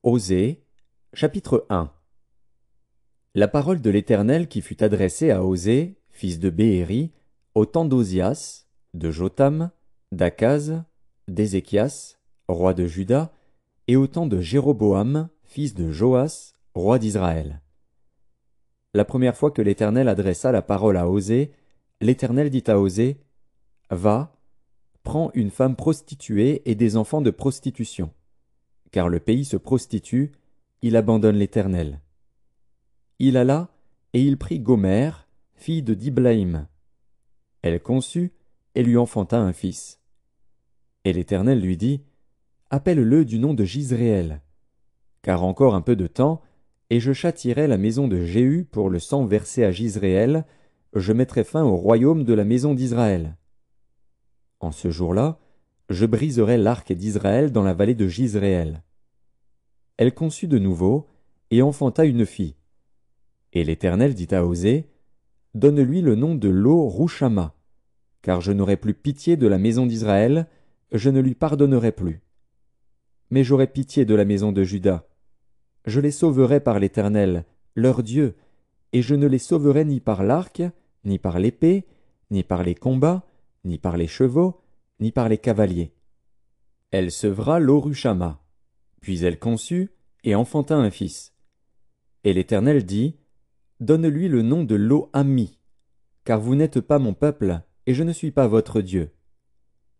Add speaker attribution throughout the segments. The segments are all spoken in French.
Speaker 1: Osée, chapitre 1. La parole de l'Éternel qui fut adressée à Osée, fils de Béhéri, au temps d'Ozias, de Jotham, d'Akaz, d'Ézéchias, roi de Juda, et au temps de Jéroboam, fils de Joas, roi d'Israël. La première fois que l'Éternel adressa la parole à Osée, l'Éternel dit à Osée, « Va, prends une femme prostituée et des enfants de prostitution. Car le pays se prostitue, il abandonne l'Éternel. » Il alla, et il prit Gomère, fille de Diblaïm. Elle conçut, et lui enfanta un fils. Et l'Éternel lui dit, « Appelle-le du nom de Jizréel. Car encore un peu de temps, et je châtierai la maison de Jéhu pour le sang versé à Jizréel, je mettrai fin au royaume de la maison d'Israël. En ce jour-là, je briserai l'arc d'Israël dans la vallée de Jizréel. » Elle conçut de nouveau, et enfanta une fille. Et l'Éternel dit à Osée, « Donne-lui le nom de Lo-Rushama, car je n'aurai plus pitié de la maison d'Israël, je ne lui pardonnerai plus. Mais j'aurai pitié de la maison de Juda. Je les sauverai par l'Éternel, leur Dieu, et je ne les sauverai ni par l'arc, ni par l'épée, ni par les combats, ni par les chevaux, ni par les cavaliers. » Elle sevra Lo-Rushama. Puis elle conçut, et enfanta un fils. Et l'Éternel dit, « Donne-lui le nom de Lo-Ammi, car vous n'êtes pas mon peuple, et je ne suis pas votre Dieu.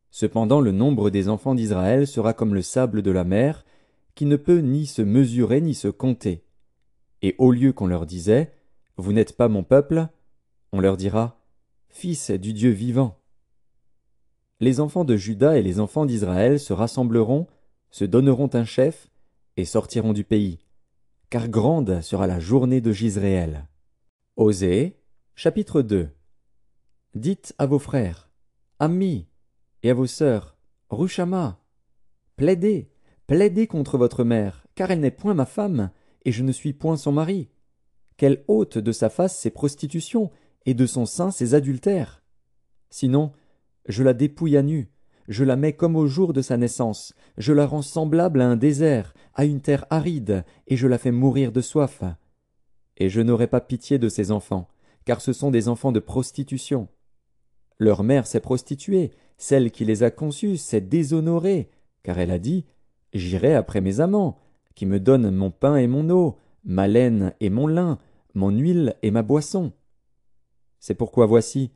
Speaker 1: Cependant le nombre des enfants d'Israël sera comme le sable de la mer, qui ne peut ni se mesurer ni se compter. Et au lieu qu'on leur disait, « Vous n'êtes pas mon peuple », on leur dira, « Fils du Dieu vivant. » Les enfants de Juda et les enfants d'Israël se rassembleront, se donneront un chef, et sortiront du pays, car grande sera la journée de Jizréel. Osée, chapitre 2. Dites à vos frères, Ammi, et à vos sœurs, Rushama, plaidez, plaidez contre votre mère, car elle n'est point ma femme, et je ne suis point son mari. Qu'elle ôte de sa face ses prostitutions, et de son sein ses adultères. Sinon, je la dépouille à nu, je la mets comme au jour de sa naissance, je la rends semblable à un désert, à une terre aride, et je la fais mourir de soif. Et je n'aurai pas pitié de ces enfants, car ce sont des enfants de prostitution. Leur mère s'est prostituée, celle qui les a conçus s'est déshonorée, car elle a dit, « J'irai après mes amants, qui me donnent mon pain et mon eau, ma laine et mon lin, mon huile et ma boisson. » C'est pourquoi voici,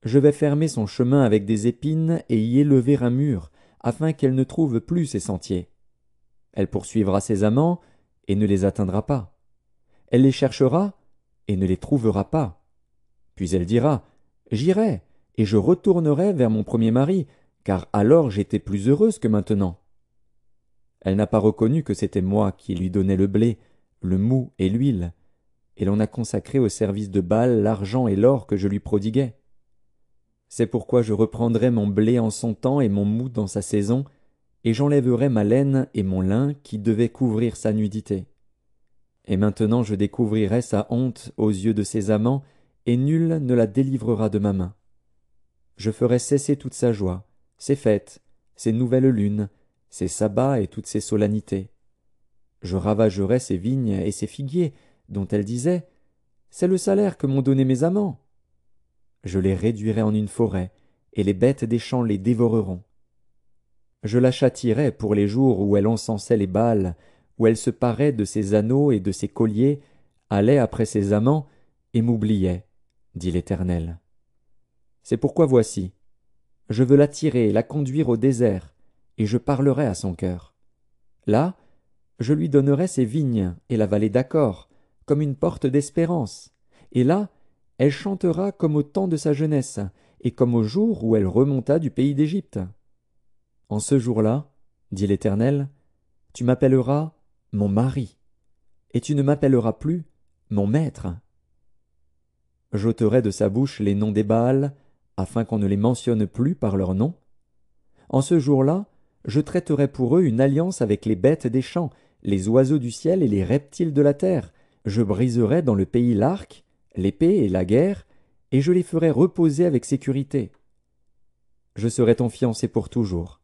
Speaker 1: je vais fermer son chemin avec des épines et y élever un mur, afin qu'elle ne trouve plus ses sentiers. Elle poursuivra ses amants, et ne les atteindra pas. Elle les cherchera, et ne les trouvera pas. Puis elle dira, « J'irai, et je retournerai vers mon premier mari, car alors j'étais plus heureuse que maintenant. » Elle n'a pas reconnu que c'était moi qui lui donnais le blé, le mou et l'huile, et l'on a consacré au service de Baal l'argent et l'or que je lui prodiguais. C'est pourquoi je reprendrai mon blé en son temps et mon mou dans sa saison, et j'enlèverai ma laine et mon lin qui devaient couvrir sa nudité. Et maintenant je découvrirai sa honte aux yeux de ses amants, et nul ne la délivrera de ma main. Je ferai cesser toute sa joie, ses fêtes, ses nouvelles lunes, ses sabbats et toutes ses solennités. Je ravagerai ses vignes et ses figuiers, dont elle disait, « C'est le salaire que m'ont donné mes amants. » Je les réduirai en une forêt, et les bêtes des champs les dévoreront. Je la châtierai pour les jours où elle encensait les Baals, où elle se parait de ses anneaux et de ses colliers, allait après ses amants, et m'oubliait, dit l'Éternel. C'est pourquoi voici, je veux l'attirer et la conduire au désert, et je parlerai à son cœur. Là, je lui donnerai ses vignes et la vallée d'Accor, comme une porte d'espérance, et là, elle chantera comme au temps de sa jeunesse, et comme au jour où elle remonta du pays d'Égypte. En ce jour-là, dit l'Éternel, tu m'appelleras mon mari, et tu ne m'appelleras plus mon maître. J'ôterai de sa bouche les noms des Baals, afin qu'on ne les mentionne plus par leur nom. En ce jour-là, je traiterai pour eux une alliance avec les bêtes des champs, les oiseaux du ciel et les reptiles de la terre. Je briserai dans le pays l'arc, l'épée et la guerre, et je les ferai reposer avec sécurité. Je serai ton fiancé pour toujours.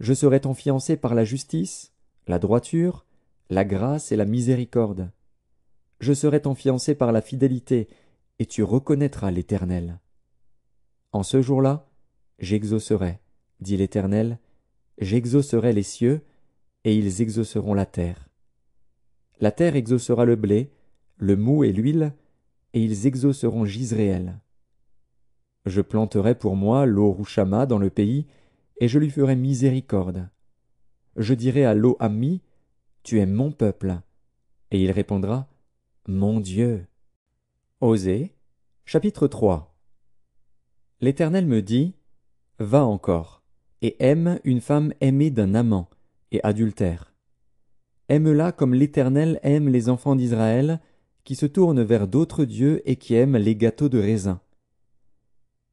Speaker 1: Je serai ton fiancé par la justice, la droiture, la grâce et la miséricorde. Je serai ton fiancé par la fidélité, et tu reconnaîtras l'Éternel. En ce jour-là, j'exaucerai, dit l'Éternel, j'exaucerai les cieux, et ils exauceront la terre. La terre exaucera le blé, le moût et l'huile, et ils exauceront Jizréel. Je planterai pour moi l'eau-rouchama dans le pays, et je lui ferai miséricorde. Je dirai à l'eau-Ammi, tu es mon peuple, et il répondra, mon Dieu. Osée, chapitre 3. L'Éternel me dit, va encore, et aime une femme aimée d'un amant, et adultère. Aime-la comme l'Éternel aime les enfants d'Israël, qui se tournent vers d'autres dieux et qui aiment les gâteaux de raisin.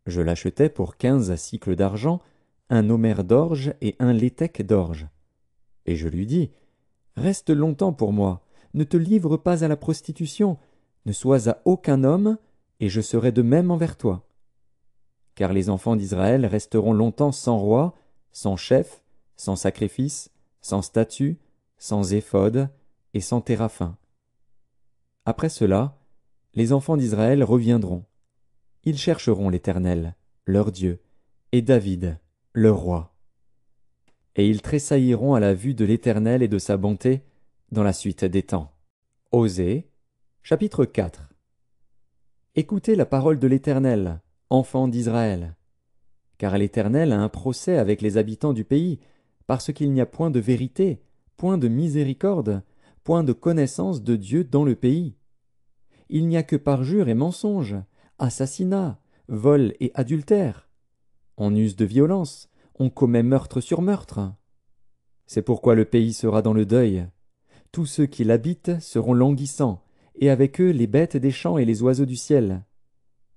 Speaker 1: Je l'achetai pour 15 cycles d'argent, un homère d'orge et un léthec d'orge. Et je lui dis, reste longtemps pour moi, ne te livre pas à la prostitution, ne sois à aucun homme, et je serai de même envers toi. Car les enfants d'Israël resteront longtemps sans roi, sans chef, sans sacrifice, sans statut, sans éphod et sans téraphim. Après cela, les enfants d'Israël reviendront. Ils chercheront l'Éternel, leur Dieu, et David, leur roi. Et ils tressailliront à la vue de l'Éternel et de sa bonté dans la suite des temps. Osée, chapitre 4. Écoutez la parole de l'Éternel, enfants d'Israël. Car l'Éternel a un procès avec les habitants du pays, parce qu'il n'y a point de vérité, point de miséricorde, point de connaissance de Dieu dans le pays. Il n'y a que parjure et mensonge, assassinat, vol et adultère. On use de violence, on commet meurtre sur meurtre. C'est pourquoi le pays sera dans le deuil. Tous ceux qui l'habitent seront languissants, et avec eux les bêtes des champs et les oiseaux du ciel.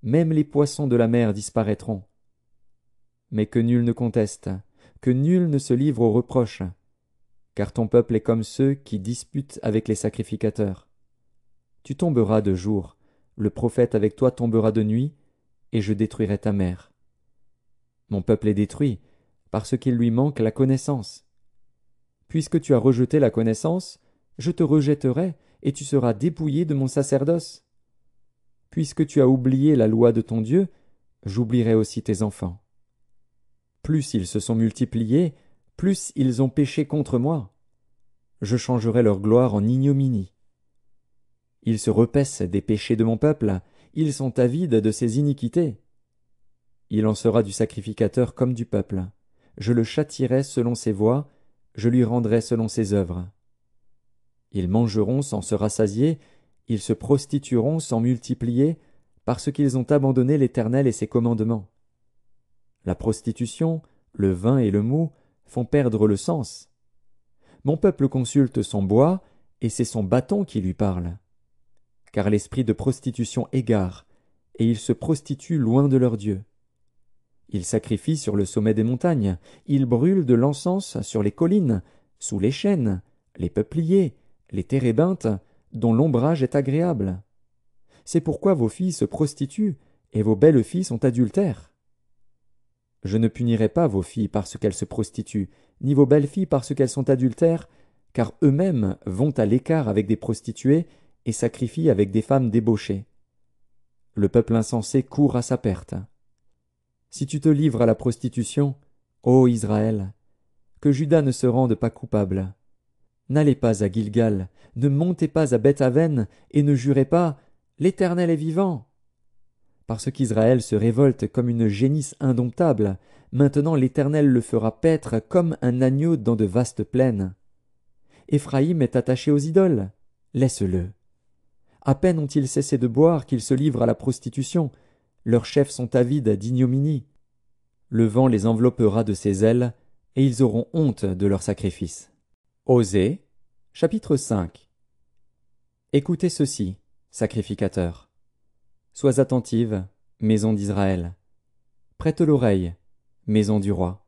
Speaker 1: Même les poissons de la mer disparaîtront. Mais que nul ne conteste, que nul ne se livre aux reproches, car ton peuple est comme ceux qui disputent avec les sacrificateurs. Tu tomberas de jour, le prophète avec toi tombera de nuit, et je détruirai ta mère. Mon peuple est détruit, parce qu'il lui manque la connaissance. Puisque tu as rejeté la connaissance, je te rejetterai, et tu seras dépouillé de mon sacerdoce. Puisque tu as oublié la loi de ton Dieu, j'oublierai aussi tes enfants. Plus ils se sont multipliés, plus ils ont péché contre moi. Je changerai leur gloire en ignominie. Ils se repaissent des péchés de mon peuple, ils sont avides de ses iniquités. Il en sera du sacrificateur comme du peuple. Je le châtierai selon ses voies, je lui rendrai selon ses œuvres. Ils mangeront sans se rassasier, ils se prostitueront sans multiplier, parce qu'ils ont abandonné l'Éternel et ses commandements. La prostitution, le vin et le mou font perdre le sens. Mon peuple consulte son bois, et c'est son bâton qui lui parle. Car l'esprit de prostitution égare, et ils se prostituent loin de leur Dieu. Ils sacrifient sur le sommet des montagnes, ils brûlent de l'encens sur les collines, sous les chênes, les peupliers, les térébinthes, dont l'ombrage est agréable. C'est pourquoi vos filles se prostituent, et vos belles filles sont adultères. Je ne punirai pas vos filles parce qu'elles se prostituent, ni vos belles filles parce qu'elles sont adultères, car eux-mêmes vont à l'écart avec des prostituées et sacrifient avec des femmes débauchées. Le peuple insensé court à sa perte. Si tu te livres à la prostitution, ô Israël, que Juda ne se rende pas coupable. N'allez pas à Gilgal, ne montez pas à Beth-Aven, et ne jurez pas « L'Éternel est vivant !» Parce qu'Israël se révolte comme une génisse indomptable, maintenant l'Éternel le fera paître comme un agneau dans de vastes plaines. Éphraïm est attaché aux idoles, laisse-le. À peine ont-ils cessé de boire qu'ils se livrent à la prostitution, leurs chefs sont avides d'ignominie. Le vent les enveloppera de ses ailes, et ils auront honte de leurs sacrifices. Osée, chapitre 5. Écoutez ceci, sacrificateurs. Sois attentive, maison d'Israël. Prête l'oreille, maison du roi.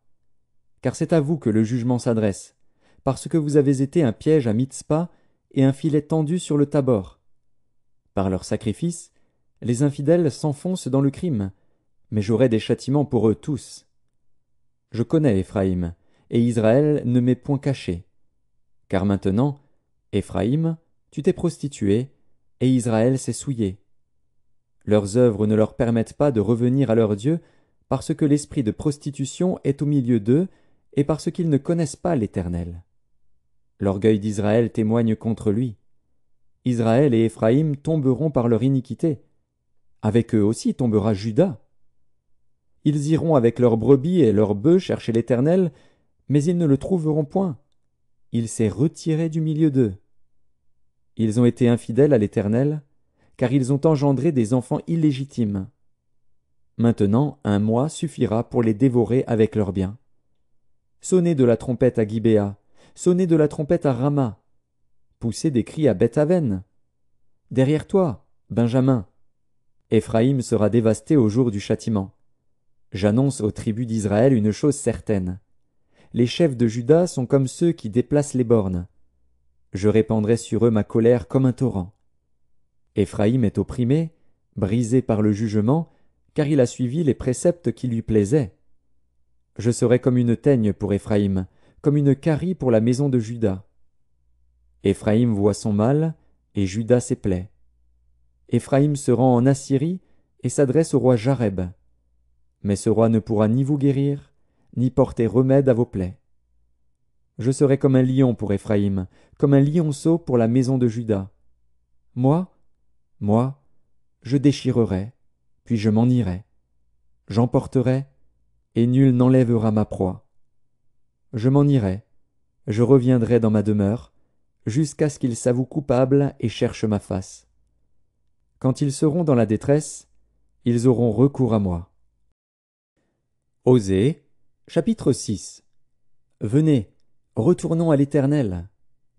Speaker 1: Car c'est à vous que le jugement s'adresse, parce que vous avez été un piège à Mitzpa et un filet tendu sur le Tabor. Par leurs sacrifices, les infidèles s'enfoncent dans le crime, mais j'aurai des châtiments pour eux tous. Je connais Éphraïm, et Israël ne m'est point caché. Car maintenant, Éphraïm, tu t'es prostitué, et Israël s'est souillé. Leurs œuvres ne leur permettent pas de revenir à leur Dieu, parce que l'esprit de prostitution est au milieu d'eux, et parce qu'ils ne connaissent pas l'Éternel. L'orgueil d'Israël témoigne contre lui. Israël et Éphraïm tomberont par leur iniquité. Avec eux aussi tombera Juda. Ils iront avec leurs brebis et leurs bœufs chercher l'Éternel, mais ils ne le trouveront point. Il s'est retiré du milieu d'eux. Ils ont été infidèles à l'Éternel, car ils ont engendré des enfants illégitimes. Maintenant, un mois suffira pour les dévorer avec leurs biens. Sonnez de la trompette à Gibéa, sonnez de la trompette à Rama, poussez des cris à Beth-Aven. Derrière toi, Benjamin. Éphraïm sera dévasté au jour du châtiment. J'annonce aux tribus d'Israël une chose certaine. Les chefs de Juda sont comme ceux qui déplacent les bornes. Je répandrai sur eux ma colère comme un torrent. Éphraïm est opprimé, brisé par le jugement, car il a suivi les préceptes qui lui plaisaient. Je serai comme une teigne pour Éphraïm, comme une carie pour la maison de Juda. Éphraïm voit son mal, et Juda ses plaies. Éphraïm se rend en Assyrie et s'adresse au roi Jareb. Mais ce roi ne pourra ni vous guérir, ni porter remède à vos plaies. Je serai comme un lion pour Éphraïm, comme un lionceau pour la maison de Juda. Moi, je déchirerai, puis je m'en irai. J'emporterai, et nul n'enlèvera ma proie. Je m'en irai, je reviendrai dans ma demeure, jusqu'à ce qu'ils s'avouent coupables et cherchent ma face. Quand ils seront dans la détresse, ils auront recours à moi. Osée, chapitre 6. Venez, retournons à l'Éternel,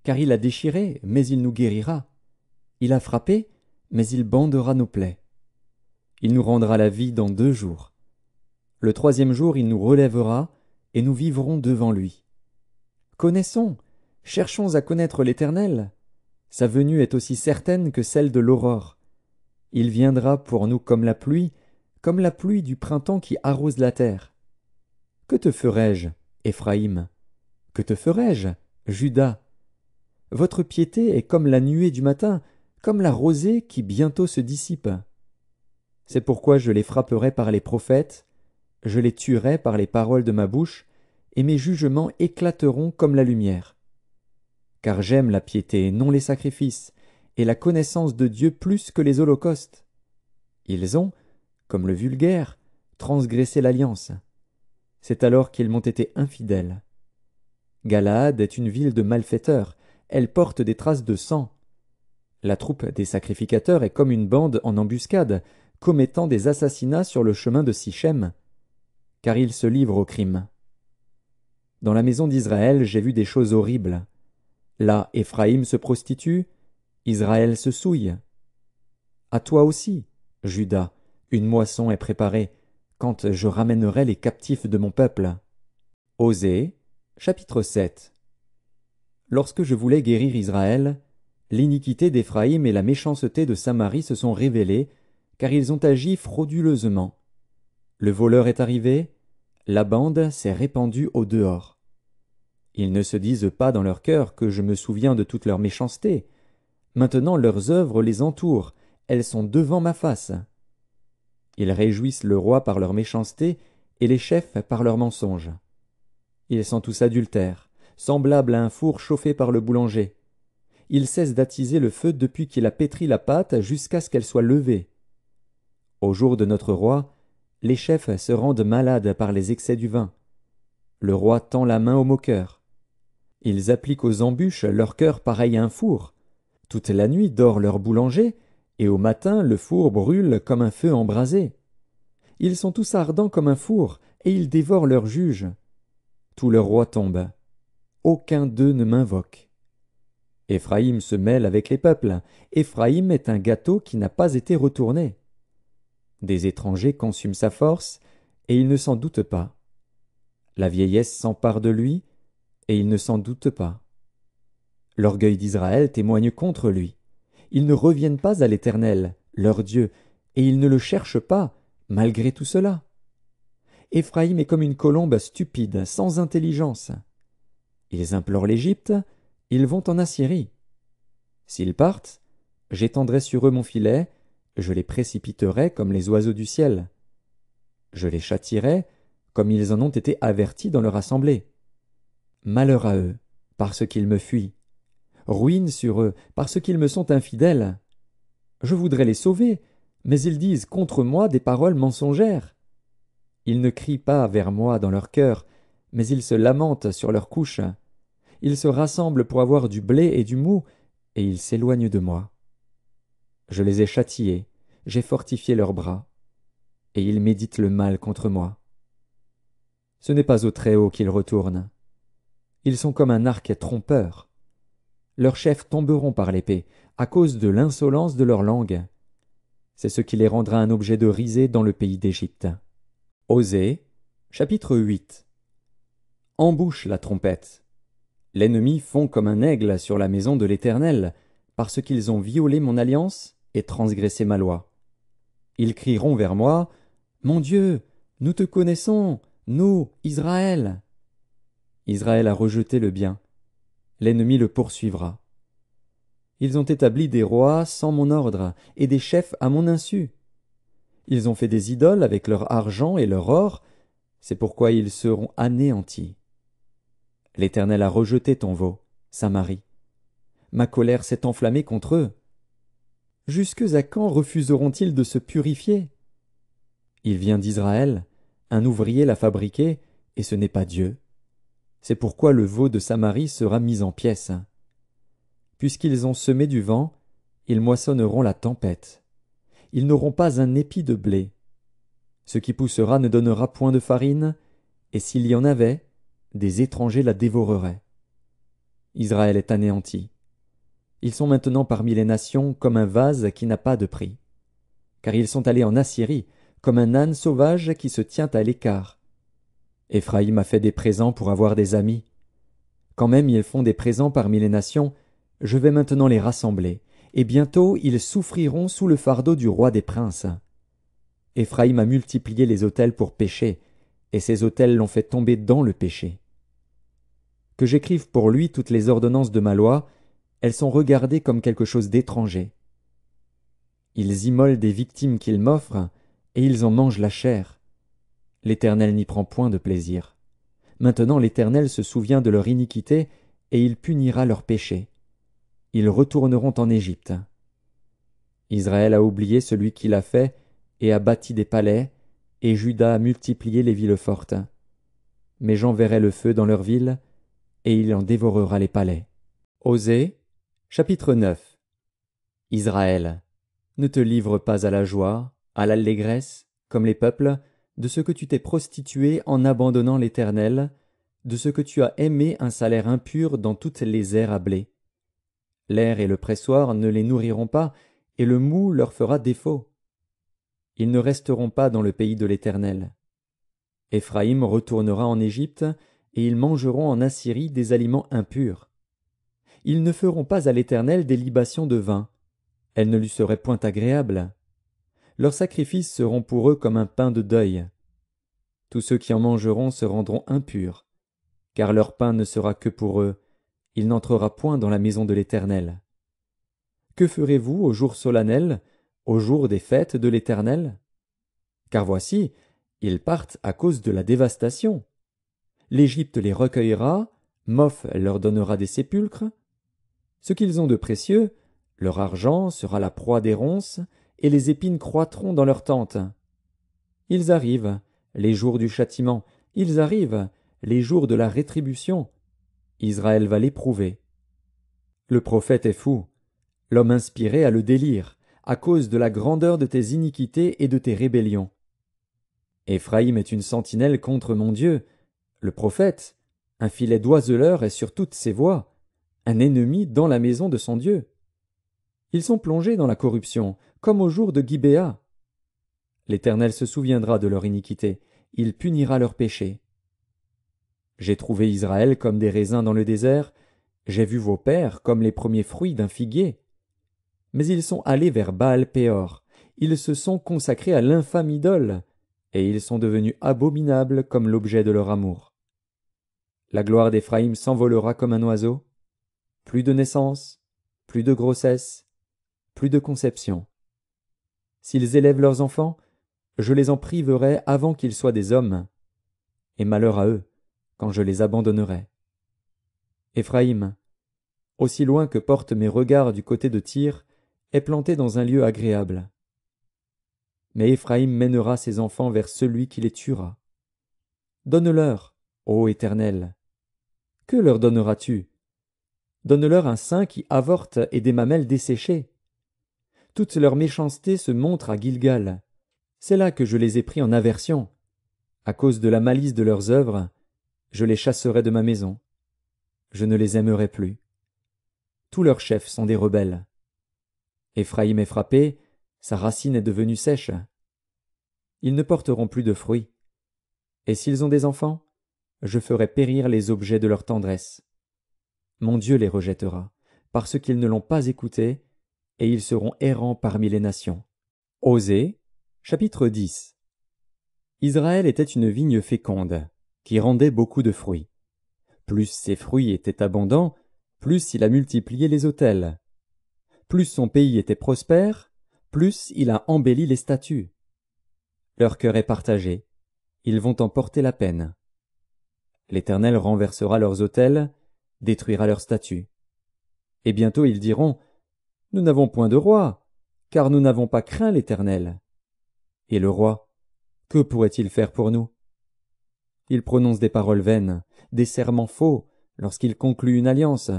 Speaker 1: car il a déchiré, mais il nous guérira. Il a frappé, mais il bandera nos plaies. Il nous rendra la vie dans 2 jours. Le 3e jour, il nous relèvera, et nous vivrons devant lui. Connaissons, cherchons à connaître l'Éternel. Sa venue est aussi certaine que celle de l'aurore. Il viendra pour nous comme la pluie du printemps qui arrose la terre. Que te ferai-je, Éphraïm? Que te ferai-je, Juda? Votre piété est comme la nuée du matin, comme la rosée qui bientôt se dissipe. C'est pourquoi je les frapperai par les prophètes, je les tuerai par les paroles de ma bouche, et mes jugements éclateront comme la lumière. Car j'aime la piété, non les sacrifices, et la connaissance de Dieu plus que les holocaustes. Ils ont, comme le vulgaire, transgressé l'alliance. C'est alors qu'ils m'ont été infidèles. Galaad est une ville de malfaiteurs, elle porte des traces de sang. La troupe des sacrificateurs est comme une bande en embuscade, commettant des assassinats sur le chemin de Sichem, car ils se livrent au crime. Dans la maison d'Israël, j'ai vu des choses horribles. Là, Éphraïm se prostitue, Israël se souille. À toi aussi, Juda, une moisson est préparée, quand je ramènerai les captifs de mon peuple. Osée, chapitre 7. Lorsque je voulais guérir Israël, l'iniquité d'Éphraïm et la méchanceté de Samarie se sont révélées, car ils ont agi frauduleusement. Le voleur est arrivé, la bande s'est répandue au dehors. Ils ne se disent pas dans leur cœur que je me souviens de toute leur méchanceté. Maintenant leurs œuvres les entourent, elles sont devant ma face. Ils réjouissent le roi par leur méchanceté et les chefs par leurs mensonges. Ils sont tous adultères, semblables à un four chauffé par le boulanger. Il cesse d'attiser le feu depuis qu'il a pétri la pâte jusqu'à ce qu'elle soit levée. Au jour de notre roi, les chefs se rendent malades par les excès du vin. Le roi tend la main aux moqueurs. Ils appliquent aux embûches leur cœur pareil à un four. Toute la nuit dort leur boulanger, et au matin le four brûle comme un feu embrasé. Ils sont tous ardents comme un four, et ils dévorent leurs juges. Tous leurs rois tombent. Aucun d'eux ne m'invoque. Éphraïm se mêle avec les peuples. Éphraïm est un gâteau qui n'a pas été retourné. Des étrangers consument sa force, et il ne s'en doute pas. La vieillesse s'empare de lui, et il ne s'en doute pas. L'orgueil d'Israël témoigne contre lui. Ils ne reviennent pas à l'Éternel, leur Dieu, et ils ne le cherchent pas, malgré tout cela. Éphraïm est comme une colombe stupide, sans intelligence. Ils implorent l'Égypte, ils vont en Assyrie. S'ils partent, j'étendrai sur eux mon filet, je les précipiterai comme les oiseaux du ciel. Je les châtierai comme ils en ont été avertis dans leur assemblée. Malheur à eux, parce qu'ils me fuient. Ruine sur eux, parce qu'ils me sont infidèles. Je voudrais les sauver, mais ils disent contre moi des paroles mensongères. Ils ne crient pas vers moi dans leur cœur, mais ils se lamentent sur leurs couches. Ils se rassemblent pour avoir du blé et du mou, et ils s'éloignent de moi. Je les ai châtiés, j'ai fortifié leurs bras, et ils méditent le mal contre moi. Ce n'est pas au Très-Haut qu'ils retournent. Ils sont comme un arc trompeur. Leurs chefs tomberont par l'épée, à cause de l'insolence de leur langue. C'est ce qui les rendra un objet de risée dans le pays d'Égypte. Osée, chapitre 8. Embouche la trompette. L'ennemi fond comme un aigle sur la maison de l'Éternel, parce qu'ils ont violé mon alliance et transgressé ma loi. Ils crieront vers moi, « Mon Dieu, nous te connaissons, nous, Israël !» Israël a rejeté le bien. L'ennemi le poursuivra. Ils ont établi des rois sans mon ordre, et des chefs à mon insu. Ils ont fait des idoles avec leur argent et leur or, c'est pourquoi ils seront anéantis. L'Éternel a rejeté ton veau, Samarie. Ma colère s'est enflammée contre eux. Jusque à quand refuseront-ils de se purifier? Il vient d'Israël, un ouvrier l'a fabriqué, et ce n'est pas Dieu. C'est pourquoi le veau de Samarie sera mis en pièces. Puisqu'ils ont semé du vent, ils moissonneront la tempête. Ils n'auront pas un épi de blé. Ce qui poussera ne donnera point de farine, et s'il y en avait, des étrangers la dévoreraient. Israël est anéanti. Ils sont maintenant parmi les nations comme un vase qui n'a pas de prix. Car ils sont allés en Assyrie, comme un âne sauvage qui se tient à l'écart. Éphraïm a fait des présents pour avoir des amis. Quand même ils font des présents parmi les nations, je vais maintenant les rassembler, et bientôt ils souffriront sous le fardeau du roi des princes. Éphraïm a multiplié les autels pour pécher, et ces autels l'ont fait tomber dans le péché. Que j'écrive pour lui toutes les ordonnances de ma loi, elles sont regardées comme quelque chose d'étranger. Ils immolent des victimes qu'ils m'offrent, et ils en mangent la chair. L'Éternel n'y prend point de plaisir. Maintenant l'Éternel se souvient de leur iniquité, et il punira leurs péchés. Ils retourneront en Égypte. Israël a oublié celui qui l'a fait, et a bâti des palais, et Juda a multiplié les villes fortes. Mais j'enverrai le feu dans leurs villes, et il en dévorera les palais. Osée, chapitre 9. Israël, ne te livre pas à la joie, à l'allégresse, comme les peuples, de ce que tu t'es prostitué en abandonnant l'Éternel, de ce que tu as aimé un salaire impur dans toutes les aires à blé. L'air et le pressoir ne les nourriront pas, et le mou leur fera défaut. Ils ne resteront pas dans le pays de l'Éternel. Éphraïm retournera en Égypte, et ils mangeront en Assyrie des aliments impurs. Ils ne feront pas à l'Éternel des libations de vin. Elles ne lui seraient point agréables. Leurs sacrifices seront pour eux comme un pain de deuil. Tous ceux qui en mangeront se rendront impurs, car leur pain ne sera que pour eux. Il n'entrera point dans la maison de l'Éternel. Que ferez-vous au jour solennel, au jour des fêtes de l'Éternel? Car voici, ils partent à cause de la dévastation. L'Égypte les recueillera, Moph leur donnera des sépulcres. Ce qu'ils ont de précieux, leur argent sera la proie des ronces, et les épines croîtront dans leurs tentes. Ils arrivent, les jours du châtiment, ils arrivent, les jours de la rétribution. Israël va l'éprouver. Le prophète est fou, l'homme inspiré a le délire, à cause de la grandeur de tes iniquités et de tes rébellions. Éphraïm est une sentinelle contre mon Dieu, le prophète, un filet d'oiseleur est sur toutes ses voies, un ennemi dans la maison de son Dieu. Ils sont plongés dans la corruption, comme au jour de Gibéa. L'Éternel se souviendra de leur iniquité, il punira leurs péchés. J'ai trouvé Israël comme des raisins dans le désert, j'ai vu vos pères comme les premiers fruits d'un figuier. Mais ils sont allés vers Baal-Péor, ils se sont consacrés à l'infâme idole, et ils sont devenus abominables comme l'objet de leur amour. La gloire d'Éphraïm s'envolera comme un oiseau. Plus de naissance, plus de grossesse, plus de conception. S'ils élèvent leurs enfants, je les en priverai avant qu'ils soient des hommes, et malheur à eux quand je les abandonnerai. Éphraïm, aussi loin que portent mes regards du côté de Tyr, est planté dans un lieu agréable. Mais Éphraïm mènera ses enfants vers celui qui les tuera. Donne-leur, ô Éternel. Que leur donneras-tu? Donne-leur un sein qui avorte et des mamelles desséchées. Toute leur méchanceté se montre à Gilgal. C'est là que je les ai pris en aversion. À cause de la malice de leurs œuvres, je les chasserai de ma maison. Je ne les aimerai plus. Tous leurs chefs sont des rebelles. Éphraïm est frappé, sa racine est devenue sèche. Ils ne porteront plus de fruits. Et s'ils ont des enfants, je ferai périr les objets de leur tendresse. Mon Dieu les rejettera, parce qu'ils ne l'ont pas écouté, et ils seront errants parmi les nations. Osée, chapitre 10. Israël était une vigne féconde, qui rendait beaucoup de fruits. Plus ses fruits étaient abondants, plus il a multiplié les autels. Plus son pays était prospère, plus il a embelli les statues. Leur cœur est partagé, ils vont en porter la peine. L'Éternel renversera leurs autels, détruira leurs statues. Et bientôt ils diront, « Nous n'avons point de roi, car nous n'avons pas craint l'Éternel. » Et le roi, que pourrait-il faire pour nous? Il prononce des paroles vaines, des serments faux, lorsqu'il conclut une alliance.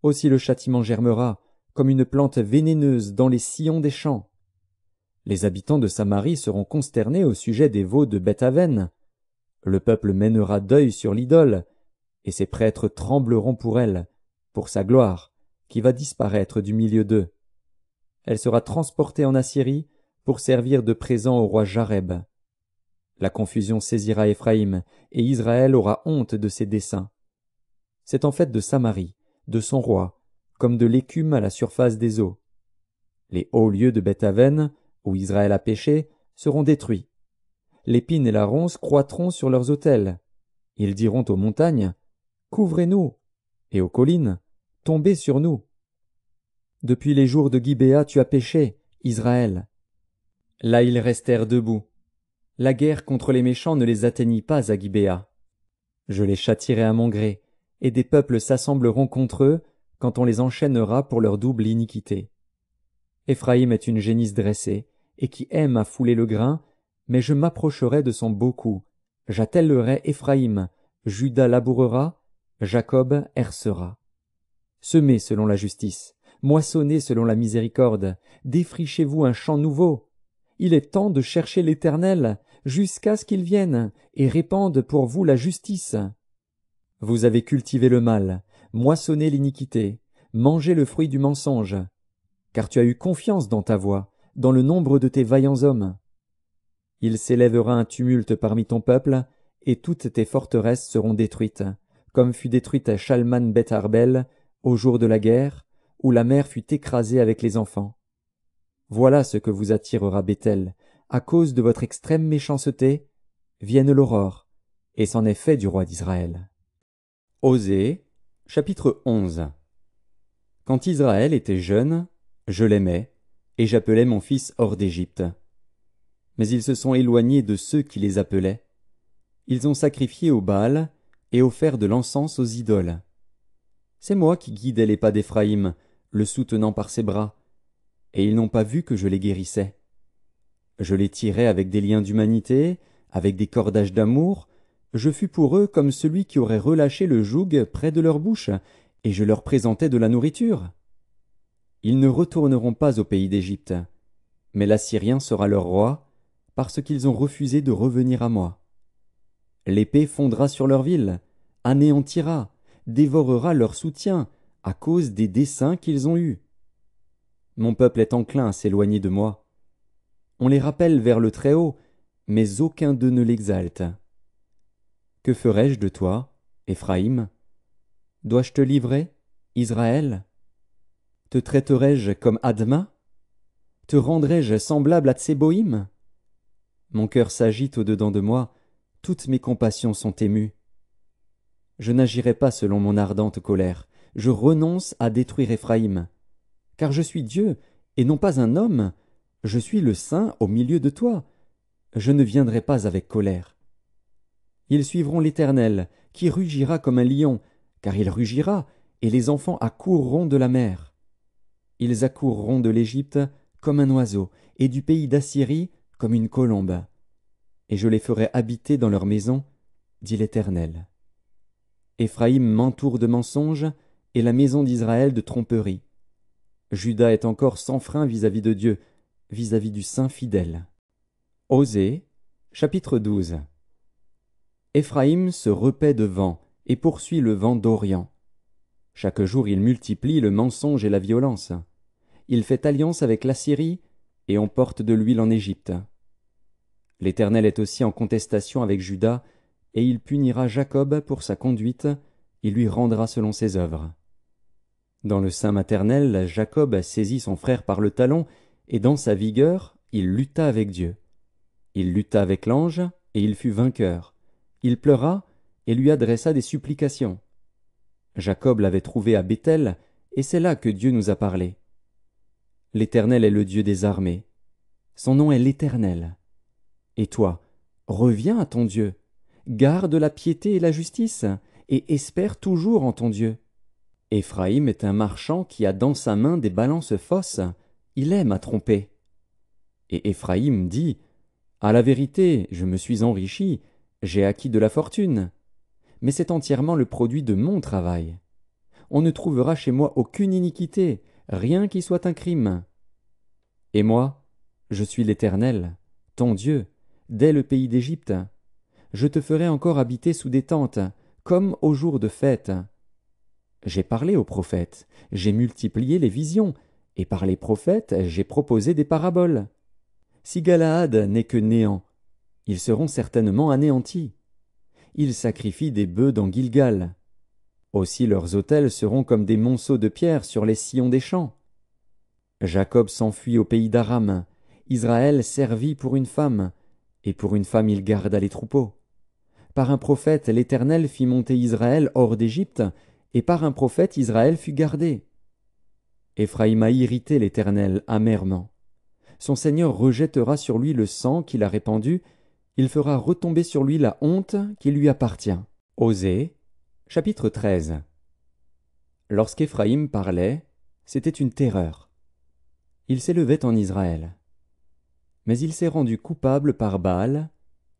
Speaker 1: Aussi le châtiment germera, comme une plante vénéneuse dans les sillons des champs. Les habitants de Samarie seront consternés au sujet des veaux de Beth-Aven. Le peuple mènera deuil sur l'idole, et ses prêtres trembleront pour elle, pour sa gloire, qui va disparaître du milieu d'eux. Elle sera transportée en Assyrie pour servir de présent au roi Jareb. La confusion saisira Éphraïm, et Israël aura honte de ses desseins. C'est en fait de Samarie, de son roi, comme de l'écume à la surface des eaux. Les hauts lieux de Beth-Aven, où Israël a péché, seront détruits. L'épine et la ronce croîtront sur leurs autels. Ils diront aux montagnes, « Couvrez-nous » et aux collines, « Tombez sur nous » Depuis les jours de Gibéa tu as péché, Israël. Là ils restèrent debout. La guerre contre les méchants ne les atteignit pas à Gibéa. Je les châtierai à mon gré, et des peuples s'assembleront contre eux quand on les enchaînera pour leur double iniquité. Éphraïm est une génisse dressée, et qui aime à fouler le grain, mais je m'approcherai de son beau cou. J'attellerai Éphraïm, Juda labourera, Jacob hercera. Semez selon la justice, moissonnez selon la miséricorde, défrichez-vous un champ nouveau. Il est temps de chercher l'Éternel, jusqu'à ce qu'il vienne, et répande pour vous la justice. Vous avez cultivé le mal, moissonné l'iniquité, mangé le fruit du mensonge, car tu as eu confiance dans ta voix, dans le nombre de tes vaillants hommes. Il s'élèvera un tumulte parmi ton peuple, et toutes tes forteresses seront détruites, comme fut détruite Shalman Beth Arbel au jour de la guerre, où la mère fut écrasée avec les enfants. Voilà ce que vous attirera Béthel, à cause de votre extrême méchanceté, vienne l'aurore, et c'en est fait du roi d'Israël. Osée, chapitre 11. Quand Israël était jeune, je l'aimais, et j'appelais mon fils hors d'Égypte. Mais ils se sont éloignés de ceux qui les appelaient. Ils ont sacrifié au Baal et offert de l'encens aux idoles. C'est moi qui guidais les pas d'Éphraïm, le soutenant par ses bras, et ils n'ont pas vu que je les guérissais. Je les tirais avec des liens d'humanité, avec des cordages d'amour, je fus pour eux comme celui qui aurait relâché le joug près de leur bouche, et je leur présentais de la nourriture. Ils ne retourneront pas au pays d'Égypte, mais l'Assyrien sera leur roi, parce qu'ils ont refusé de revenir à moi. L'épée fondra sur leur ville, anéantira, dévorera leur soutien, à cause des desseins qu'ils ont eus. Mon peuple est enclin à s'éloigner de moi. On les rappelle vers le Très-Haut, mais aucun d'eux ne l'exalte. Que ferai-je de toi, Éphraïm? Dois-je te livrer, Israël? Te traiterai-je comme Adma? Te rendrai-je semblable à Tséboïm? Mon cœur s'agite au-dedans de moi, toutes mes compassions sont émues. Je n'agirai pas selon mon ardente colère, je renonce à détruire Éphraïm, car je suis Dieu, et non pas un homme. Je suis le Saint au milieu de toi. Je ne viendrai pas avec colère. Ils suivront l'Éternel, qui rugira comme un lion, car il rugira, et les enfants accourront de la mer. Ils accourront de l'Égypte comme un oiseau, et du pays d'Assyrie comme une colombe. Et je les ferai habiter dans leurs maisons, dit l'Éternel. Éphraïm m'entoure de mensonges, et la maison d'Israël de tromperies. Juda est encore sans frein vis-à-vis de Dieu, vis-à-vis du Saint fidèle. Osée, chapitre 12. Éphraïm se repaît de vent, et poursuit le vent d'Orient. Chaque jour il multiplie le mensonge et la violence. Il fait alliance avec l'Assyrie, et on porte de l'huile en Égypte. L'Éternel est aussi en contestation avec Juda, et il punira Jacob pour sa conduite, il lui rendra selon ses œuvres. Dans le sein maternel, Jacob saisit son frère par le talon, et dans sa vigueur, il lutta avec Dieu. Il lutta avec l'ange, et il fut vainqueur. Il pleura, et lui adressa des supplications. Jacob l'avait trouvé à Béthel, et c'est là que Dieu nous a parlé. L'Éternel est le Dieu des armées. Son nom est l'Éternel. Et toi, reviens à ton Dieu. Garde la piété et la justice, et espère toujours en ton Dieu. Éphraïm est un marchand qui a dans sa main des balances fausses. Il aime à tromper. Et Éphraïm dit, « À la vérité, je me suis enrichi, j'ai acquis de la fortune. Mais c'est entièrement le produit de mon travail. On ne trouvera chez moi aucune iniquité, rien qui soit un crime. Et moi, je suis l'Éternel, ton Dieu, dès le pays d'Égypte. Je te ferai encore habiter sous des tentes, comme au jour de fête. J'ai parlé aux prophètes, j'ai multiplié les visions, et par les prophètes j'ai proposé des paraboles. Si Galaad n'est que néant, ils seront certainement anéantis. Ils sacrifient des bœufs dans Gilgal. Aussi leurs autels seront comme des monceaux de pierre sur les sillons des champs. Jacob s'enfuit au pays d'Aram, Israël servit pour une femme, et pour une femme il garda les troupeaux. Par un prophète l'Éternel fit monter Israël hors d'Égypte, et par un prophète Israël fut gardé. Éphraïm a irrité l'Éternel amèrement. Son Seigneur rejettera sur lui le sang qu'il a répandu, il fera retomber sur lui la honte qui lui appartient. Osée, chapitre 13. Lorsqu'Éphraïm parlait, c'était une terreur. Il s'élevait en Israël. Mais il s'est rendu coupable par Baal,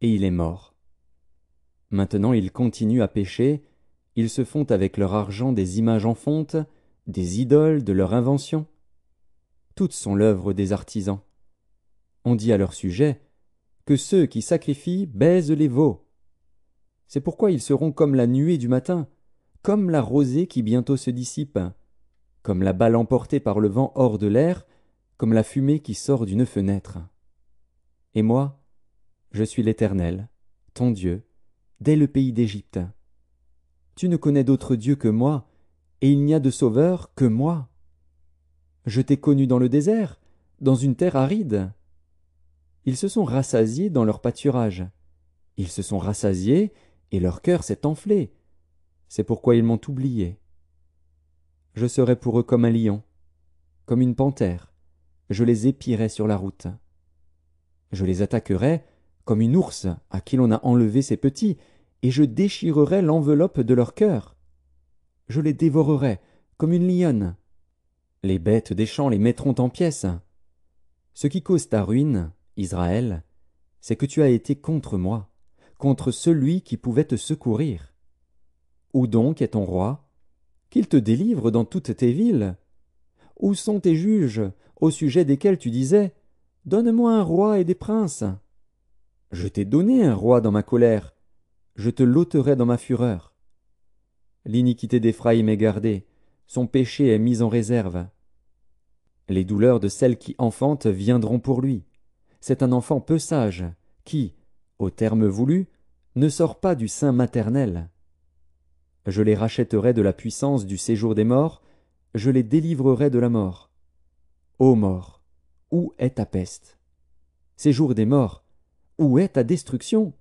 Speaker 1: et il est mort. Maintenant ils continuent à pécher, ils se font avec leur argent des images en fonte, des idoles de leur invention. Toutes sont l'œuvre des artisans. On dit à leur sujet que ceux qui sacrifient baisent les veaux. C'est pourquoi ils seront comme la nuée du matin, comme la rosée qui bientôt se dissipe, comme la balle emportée par le vent hors de l'air, comme la fumée qui sort d'une fenêtre. Et moi, je suis l'Éternel, ton Dieu, dès le pays d'Égypte. Tu ne connais d'autre Dieu que moi, et il n'y a de sauveur que moi. Je t'ai connu dans le désert, dans une terre aride. Ils se sont rassasiés dans leur pâturage. Ils se sont rassasiés, et leur cœur s'est enflé. C'est pourquoi ils m'ont oublié. Je serai pour eux comme un lion, comme une panthère. Je les épierai sur la route. Je les attaquerai comme une ours à qui l'on a enlevé ses petits, et je déchirerai l'enveloppe de leur cœur. Je les dévorerai comme une lionne. Les bêtes des champs les mettront en pièces. Ce qui cause ta ruine, Israël, c'est que tu as été contre moi, contre celui qui pouvait te secourir. Où donc est ton roi? Qu'il te délivre dans toutes tes villes. Où sont tes juges, au sujet desquels tu disais « Donne-moi un roi et des princes ». Je t'ai donné un roi dans ma colère, je te l'ôterai dans ma fureur. L'iniquité d'Éphraïm est gardée, son péché est mis en réserve. Les douleurs de celle qui enfante viendront pour lui. C'est un enfant peu sage, qui, au terme voulu, ne sort pas du sein maternel. Je les rachèterai de la puissance du séjour des morts, je les délivrerai de la mort. Ô mort, où est ta peste? Séjour des morts, où est ta destruction?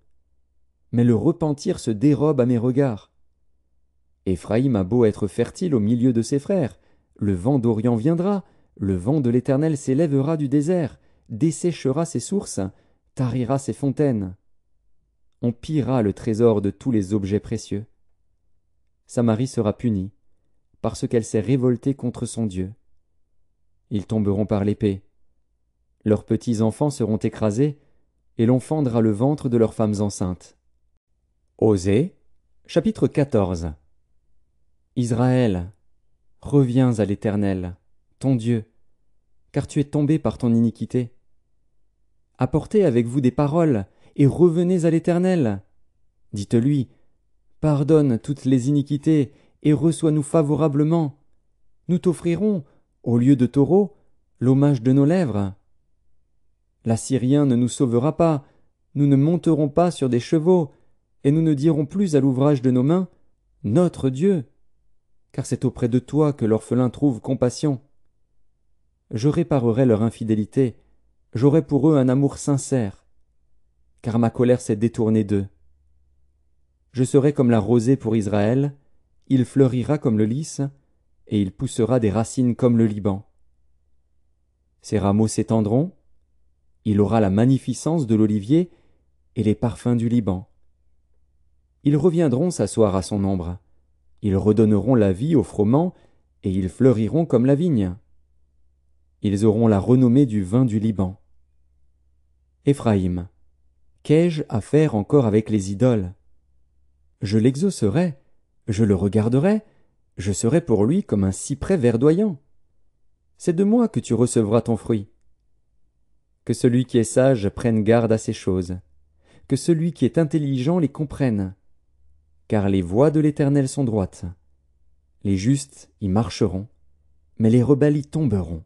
Speaker 1: Mais le repentir se dérobe à mes regards. Éphraïm a beau être fertile au milieu de ses frères, le vent d'Orient viendra, le vent de l'Éternel s'élèvera du désert, desséchera ses sources, tarira ses fontaines. On pillera le trésor de tous les objets précieux. Samarie sera punie, parce qu'elle s'est révoltée contre son Dieu. Ils tomberont par l'épée. Leurs petits-enfants seront écrasés, et l'on fendra le ventre de leurs femmes enceintes. Osée, chapitre 14. Israël, reviens à l'Éternel, ton Dieu, car tu es tombé par ton iniquité. Apportez avec vous des paroles, et revenez à l'Éternel. Dites-lui, pardonne toutes les iniquités, et reçois-nous favorablement. Nous t'offrirons, au lieu de taureaux, l'hommage de nos lèvres. L'Assyrien ne nous sauvera pas, nous ne monterons pas sur des chevaux, et nous ne dirons plus à l'ouvrage de nos mains, notre Dieu, car c'est auprès de toi que l'orphelin trouve compassion. Je réparerai leur infidélité, j'aurai pour eux un amour sincère, car ma colère s'est détournée d'eux. Je serai comme la rosée pour Israël, il fleurira comme le lys, et il poussera des racines comme le Liban. Ses rameaux s'étendront, il aura la magnificence de l'olivier et les parfums du Liban. Ils reviendront s'asseoir à son ombre, ils redonneront la vie aux froment, et ils fleuriront comme la vigne. Ils auront la renommée du vin du Liban. Éphraïm, qu'ai-je à faire encore avec les idoles? Je l'exaucerai, je le regarderai, je serai pour lui comme un cyprès verdoyant. C'est de moi que tu recevras ton fruit. Que celui qui est sage prenne garde à ces choses, que celui qui est intelligent les comprenne, car les voies de l'Éternel sont droites. Les justes y marcheront, mais les rebelles y tomberont.